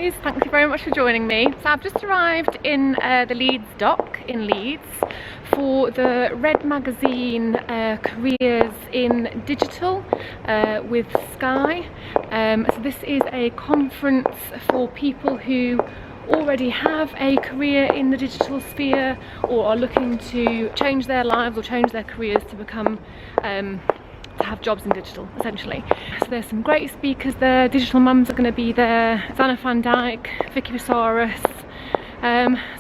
guys, thank you very much for joining me. So I've just arrived in the Leeds Dock in Leeds for the Red Magazine Careers in Digital with Sky. So this is a conference for people who already have a career in the digital sphere or are looking to change their lives or change their careers to become to have jobs in digital, essentially. So there's some great speakers there. Digital mums are going to be there. Zanna, Dijk, Vicki, Psarias.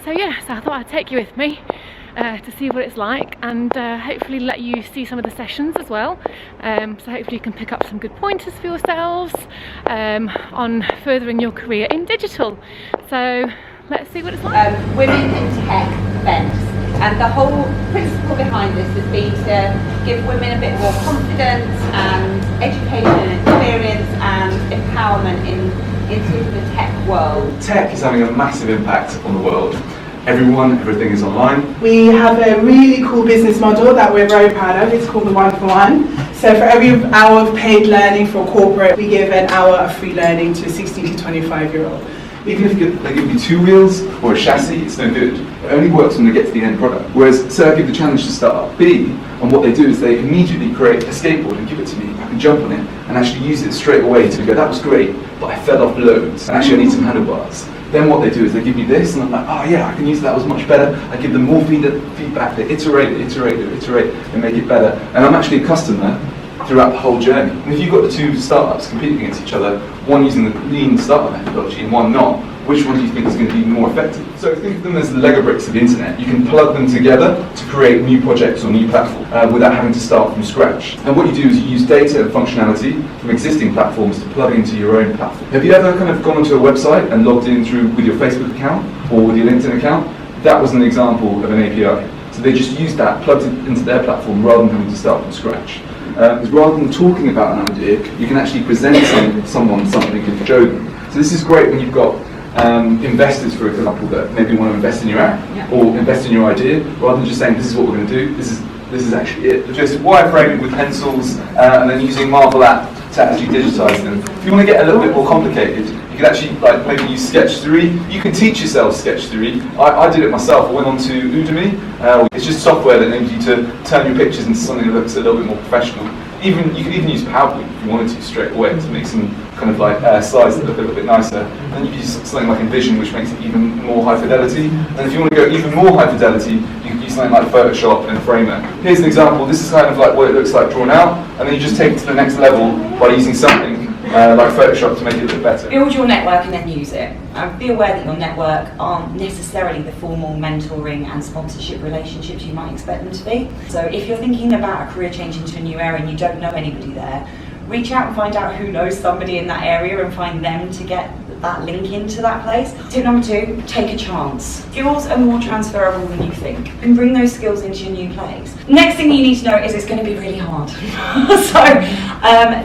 So yeah, so I thought I'd take you with me to see what it's like, and hopefully let you see some of the sessions as well. So hopefully you can pick up some good pointers for yourselves on furthering your career in digital. So let's see what it's like. Women in Tech events, and the whole principle behind this has been to give women a bit more confidence and education and experience and empowerment into the tech world. Tech is having a massive impact on the world. Everything is online. We have a really cool business model that we're very proud of. It's called the 1-for-1. So for every hour of paid learning for a corporate, we give an hour of free learning to a 16 to 25-year-old. Even if they give you 2 wheels or a chassis, it's no good. It only works when they get to the end product. Whereas, say I give the challenge to start B, and what they do is they immediately create a skateboard and give it to me. I can jump on it and actually use it straight away to go, that was great, but I fell off loads, and actually I need some handlebars. Then what they do is they give me this, and I'm like, oh yeah, I can use that, was much better. I give them more feedback, they iterate, and make it better. And I'm actually a customer throughout the whole journey. And if you've got the 2 startups competing against each other, one using the lean startup methodology and one not, which one do you think is going to be more effective? So think of them as the Lego bricks of the internet. You can plug them together to create new projects or new platforms without having to start from scratch. And what you do is you use data and functionality from existing platforms to plug into your own platform. Have you ever kind of gone onto a website and logged in with your Facebook account or with your LinkedIn account? That was an example of an API. So they just used that, plugged it into their platform rather than having to start from scratch. Rather than talking about an idea, you can actually present someone something and show them. So this is great when you've got investors, for example, that maybe want to invest in your app or invest in your idea, rather than just saying this is what we're going to do, this is actually it. Just wireframing with pencils and then using Marvel app to actually digitize them. If you want to get a little bit more complicated, you can actually maybe use Sketch 3. You can teach yourself Sketch 3. I did it myself. I went on to Udemy. It's just software that enables you to turn your pictures into something that looks a little bit more professional. You could even use PowerPoint if you wanted to straight away to make some kind of slides that look a little bit nicer. And then you can use something like Envision, which makes it even more high fidelity. And if you want to go even more high fidelity, you can use something like Photoshop and Framer. Here's an example. This is kind of like what it looks like drawn out, and then you just take it to the next level by using something like Photoshop to make it look better. Build your network and then use it. Be aware that your network aren't necessarily the formal mentoring and sponsorship relationships you might expect them to be. So if you're thinking about a career change into a new area and you don't know anybody there, reach out and find out who knows somebody in that area and find them to get that link into that place. Tip number 2, take a chance. Skills are more transferable than you think. You can bring those skills into your new place. Next thing you need to know is it's going to be really hard. So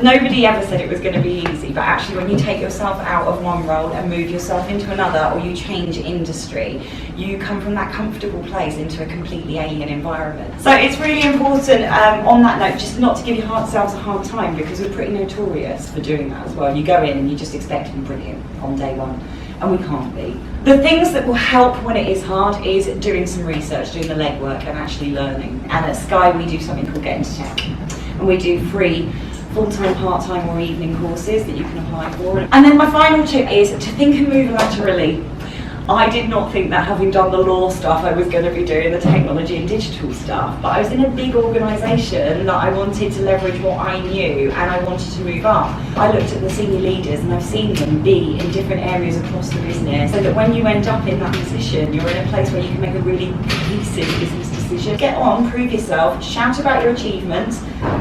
nobody ever said it was going to be easy, but actually when you take yourself out of one role and move yourself into another, or you change industry, you come from that comfortable place into a completely alien environment. So it's really important on that note just not to give yourselves a hard time, because we're pretty notorious for doing that as well. You go in and you just expect to be brilliant on day one, and we can't be. The things that will help when it is hard is doing some research, doing the legwork and actually learning. And at Sky we do something called Get Into Tech, and we do free full-time, part-time or evening courses that you can apply for. And then my final tip is to think and move laterally. I did not think that, having done the law stuff, I was going to be doing the technology and digital stuff, but I was in a big organisation that I wanted to leverage what I knew, and I wanted to move up. I looked at the senior leaders and I've seen them be in different areas across the business, so that when you end up in that position, you're in a place where you can make a really cohesive business decision. Get on, prove yourself, shout about your achievements,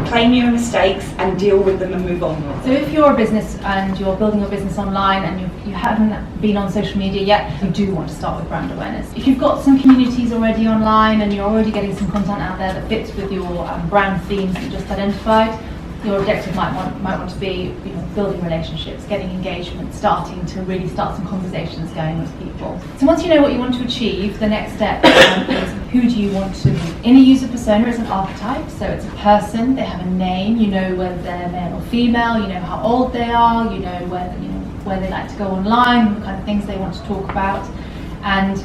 claim your mistakes and deal with them and move on. So if you're a business and you're building your business online and you haven't been on social media yet, you do want to start with brand awareness. If you've got some communities already online and you're already getting some content out there that fits with your brand themes that you just identified, your objective might want to be, building relationships, getting engagement, starting to really start some conversations going with people. So once you know what you want to achieve, the next step is who do you want to be? In a user persona is an archetype, so it's a person, they have a name, you know whether they're male or female, you know how old they are, you know whether, where they like to go online, what kind of things they want to talk about, and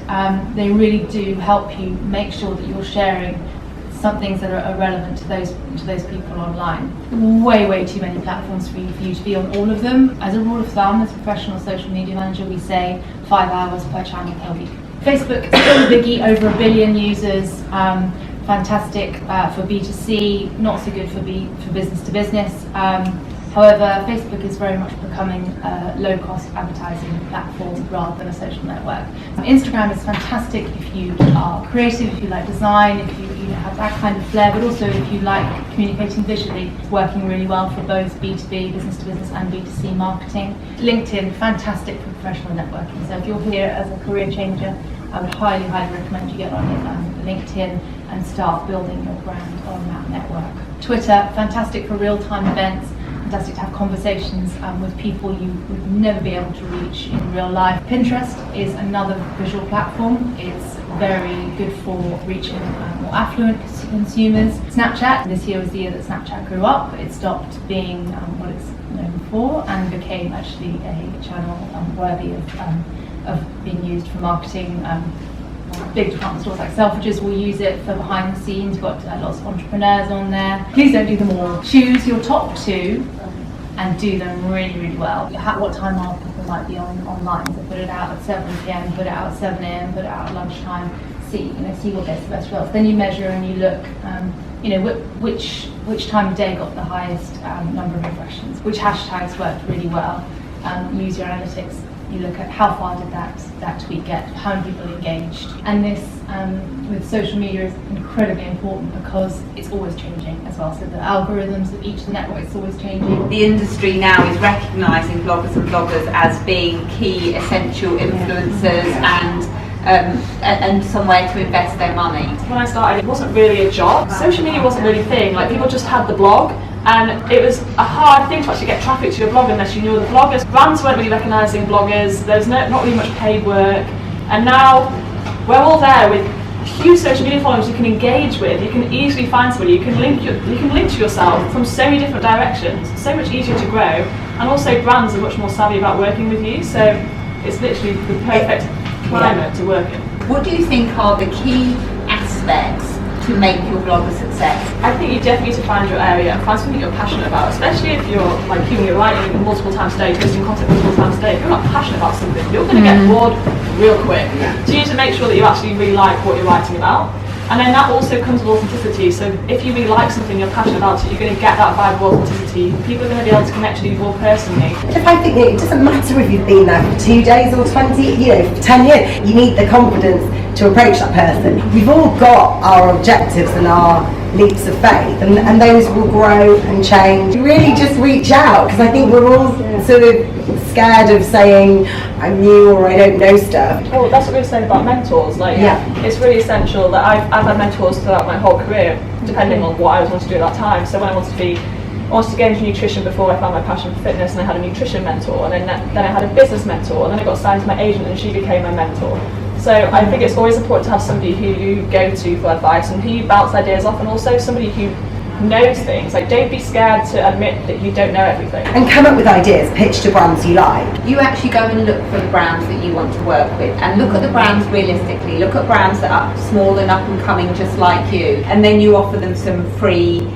they really do help you make sure that you're sharing some things that are relevant to those people online. Way too many platforms for you to be on all of them. As a rule of thumb, as a professional social media manager, we say 5 hours per channel per week. Facebook is still a biggie, over 1 billion users. Fantastic for B2C, not so good for business to business. However, Facebook is very much becoming a low-cost advertising platform rather than a social network. Instagram is fantastic if you are creative, if you like design, if you have that kind of flair, but also if you like communicating visually. It's working really well for both B2B, business to business, and B2C marketing. LinkedIn, fantastic for professional networking. So if you're here as a career changer, I would highly recommend you get on LinkedIn and start building your brand on that network. Twitter, fantastic for real-time events. Fantastic to have conversations with people you would never be able to reach in real life. Pinterest is another visual platform. It's very good for reaching more affluent consumers. Snapchat, this year was the year that Snapchat grew up. It stopped being what it's known for and became actually a channel worthy of being used for marketing. Big department stores like Selfridges will use it for behind the scenes. Got lots of entrepreneurs on there. Please don't do them all. Choose your top 2 and do them really well. What time are people might be online? So put it out at 7 p.m, put it out at 7 a.m, put it out at lunchtime. See what gets the best results. Then you measure and you look. Which time of day got the highest number of impressions? Which hashtags worked really well? Use your analytics. You look at how far did that tweet get, how many people engaged. And this, with social media, is incredibly important because it's always changing as well. So the algorithms of each of the networks is always changing. The industry now is recognising bloggers and bloggers as being key, essential influencers and somewhere to invest their money. When I started, it wasn't really a job. Social media wasn't really a thing. Like, people just had the blog. And it was a hard thing to actually get traffic to your blog unless you knew the bloggers. Brands weren't really recognising bloggers, there's not really much paid work. And now we're all there with huge social media followings you can engage with. You can easily find somebody, you can link to yourself from so many different directions. It's so much easier to grow. And also brands are much more savvy about working with you, so it's literally the perfect climate to work in. What do you think are the key aspects to make your blog a success? I think you definitely need to find your area and find something you're passionate about, especially if you're like you're writing multiple times a day, posting content multiple times a day. If you're not passionate about something, you're going to get bored real quick. So you need to make sure that you actually really like what you're writing about. And then that also comes with authenticity. So if you really like something, you're passionate about it, you're going to get that vibe of authenticity. People are going to be able to connect with you more personally. If I think it doesn't matter if you've been there for 2 days or 20, 10 years, you need the confidence to approach that person. We've all got our objectives and our leaps of faith, and those will grow and change. Really just reach out, because I think we're all sort of scared of saying I'm new or I don't know stuff. Well, that's what we were saying about mentors. It's really essential that I've had mentors throughout my whole career, depending on what I was wanting to do at that time. So when I wanted to get into nutrition before I found my passion for fitness, and I had a nutrition mentor, and then I had a business mentor, and then I got signed to my agent and she became my mentor. So I think it's always important to have somebody who you go to for advice and who you bounce ideas off, and also somebody who knows things. Like, don't be scared to admit that you don't know everything. And come up with ideas, pitch to brands you like. You actually go and look for the brands that you want to work with, and look at the brands realistically. Look at brands that are small and up and coming just like you, and then you offer them some free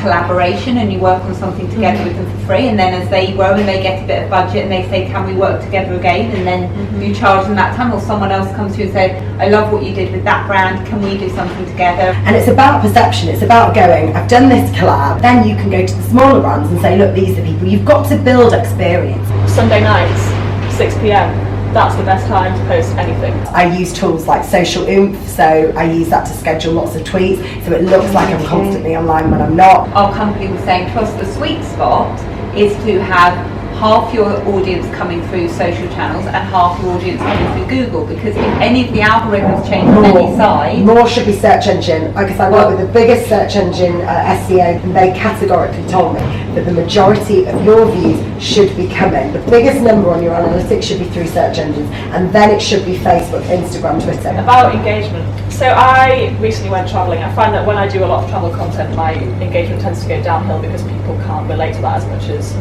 collaboration, and you work on something together with them for free, and then as they grow and they get a bit of budget and they say, can we work together again, and then you charge them that time, or someone else comes to you and says, I love what you did with that brand, can we do something together? And it's about perception, it's about going, I've done this collab, then you can go to the smaller brands and say, look, these are people. You've got to build experience. Sunday nights, 6 p.m, that's the best time to post anything. I use tools like Social Oomph, so I use that to schedule lots of tweets, so it looks like I'm constantly online when I'm not. Our company was saying to us the sweet spot is to have half your audience coming through social channels and half your audience coming through Google, because if any of the algorithms change on any side... More should be search engine, because I work with the biggest search engine SEO, and they categorically told me that the majority of your views should be coming. The biggest number on your analytics should be through search engines, and then it should be Facebook, Instagram, Twitter. About engagement. So I recently went travelling. I find that when I do a lot of travel content, my engagement tends to go downhill because people can't relate to that as much as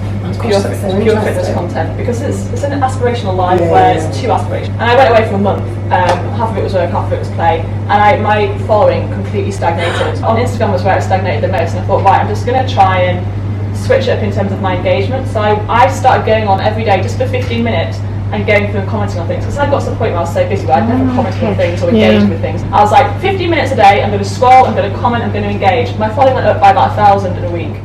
pure pure fitness content because it's an aspirational life where it's too aspirational. And I went away for a month. Half of it was work, half of it was play, and my following completely stagnated. On Instagram was where it stagnated the most, and I thought, right, I'm just going to try and switch it up in terms of my engagement. So I started going on every day just for 15 minutes and going through and commenting on things. Because I got to the point where I was so busy where I'd never commented on things or engaged with things. I was like, 15 minutes a day, I'm going to scroll, I'm going to comment, I'm going to engage. My following went up by about 1,000 in a week.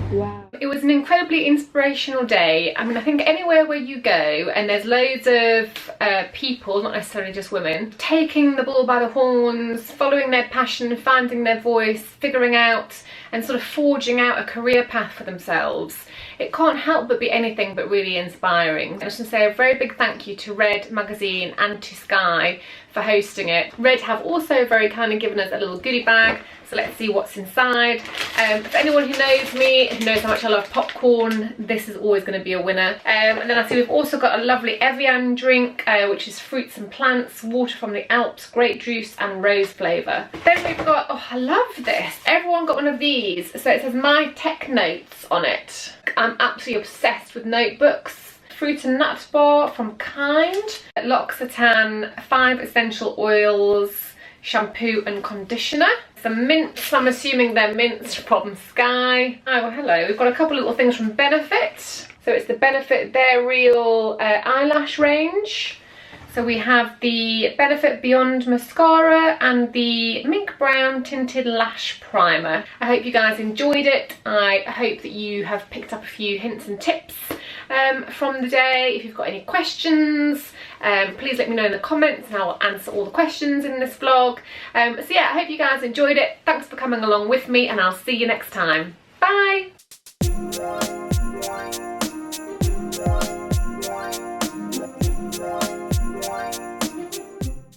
It was an incredibly inspirational day. I mean, I think anywhere where you go and there's loads of people, not necessarily just women, taking the bull by the horns, following their passion, finding their voice, figuring out and sort of forging out a career path for themselves, it can't help but be anything but really inspiring. I just want to say a very big thank you to Red Magazine and to Sky for hosting it. Red have also very kindly given us a little goodie bag, so let's see what's inside. For anyone who knows me, who knows how much I love popcorn, this is always going to be a winner. And then I see we've also got a lovely Evian drink, which is fruits and plants, water from the Alps, grape juice and rose flavour. Then we've got, oh, I love this. Everyone got one of these. So it says My Tech Notes on it. I'm absolutely obsessed with notebooks. Fruit and nut bar from Kind, L'Occitane, 5 essential oils, shampoo and conditioner. Some mints, I'm assuming they're mints from Sky. Oh, well, hello. We've got a couple little things from Benefit. So it's the Benefit They're Real eyelash range. So we have the Benefit Beyond Mascara and the Mink Brown Tinted Lash Primer. I hope you guys enjoyed it. I hope that you have picked up a few hints and tips from the day. If you've got any questions, please let me know in the comments and I will answer all the questions in this vlog. So yeah, I hope you guys enjoyed it. Thanks for coming along with me and I'll see you next time. Bye!